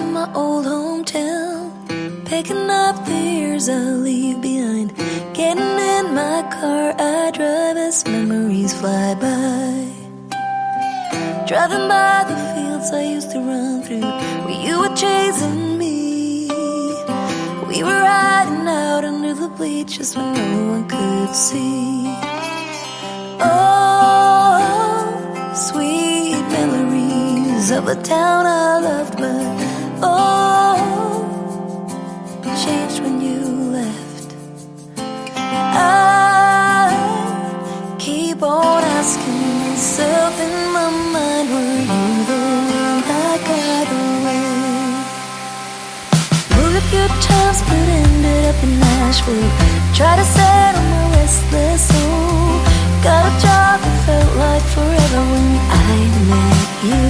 to my old hometown, picking up the years I leave behind. Getting in my car, I drive as memories fly by. Driving by the fields I used to run through, where you were chasing me. We were riding out under the bleachers when no one could see. Oh, sweet memories of a town I loved, but oh, changed when you left. I keep on asking myself in my mind, were you the one that got away? Moved a few times but ended up in Nashville. Tried to settle my restless soul. Got a job that felt like forever when I met you.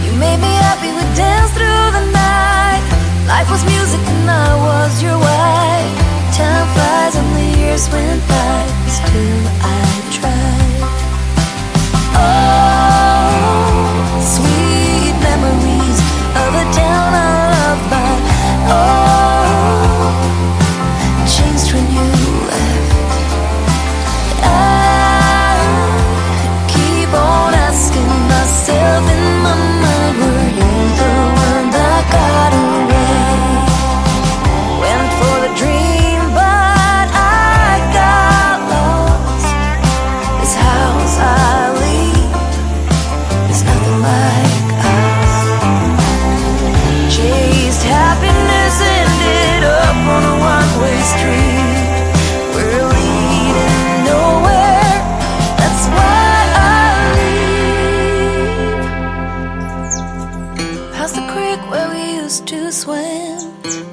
You made me happy, we danced through the night. Life was music and I was your wife. Time flies and the years went by, still I tried. Oh, sweet memories of a town I love, but oh, changed when you left. I keep on asking myself in my mind, were you the one that got away? Went for the dream, but I got lost. This house I leave is nothing like us. Chased happiness, ended up on a one-way street. We're leading nowhere, that's why I leave. Past the creek where we used to swim,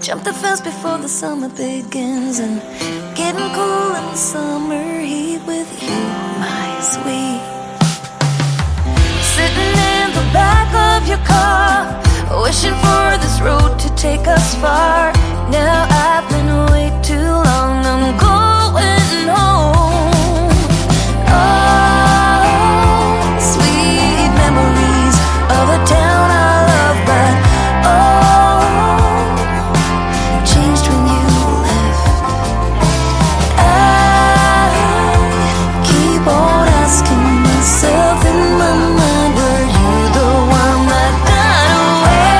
jump the fence before the summer begins, and getting cool in the summer heat with you, my sweet. Sitting in the back of your car, wishing for this road to take us far. Now I've been away too long, I'm going home. Oh, sweet memories of a town I love, but oh, changed when you left. I keep on asking myself in my mind, were you the one that got away?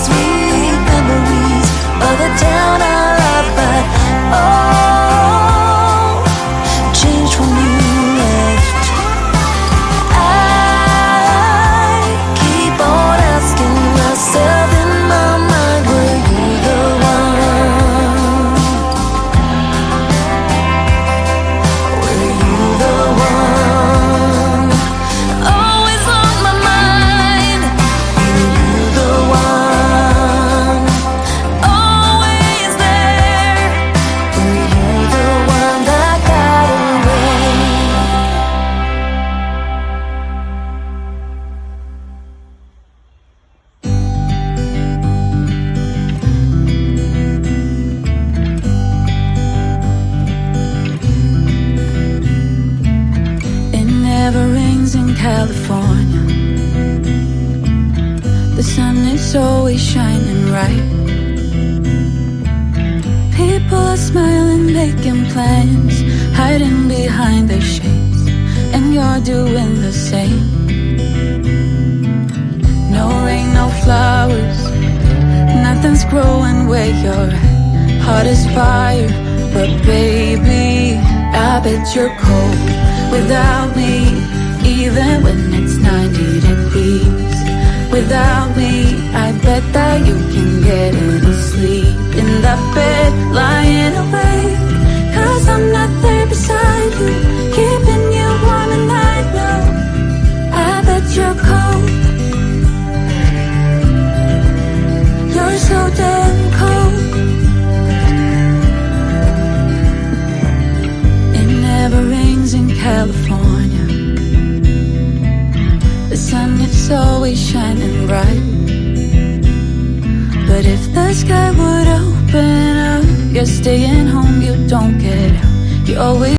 Sweet memories of a town I love, but oh, changed when you left. I keep on asking myself in my mind, were you the one? Were you the one? Always on my mind. Were you the one? Always there. Were you the one that got away? It never rains in California. The sun is always shining bright. People are smiling, making plans, hiding behind their shades, and you're doing the same. No rain, no flowers, nothing's growing where you're at. Heart is fire, but baby, I bet you're cold without me. Even when it's 90 degrees, without me, I bet that you can get any sleep in that bed, lying awake. 'Cause I'm not there beside you, keeping you warm at night. No, I bet you're cold. You're so damn cold. It never rains in California. The sun is always shining bright. But if the sky would open up, you're staying home, you don't get out. You always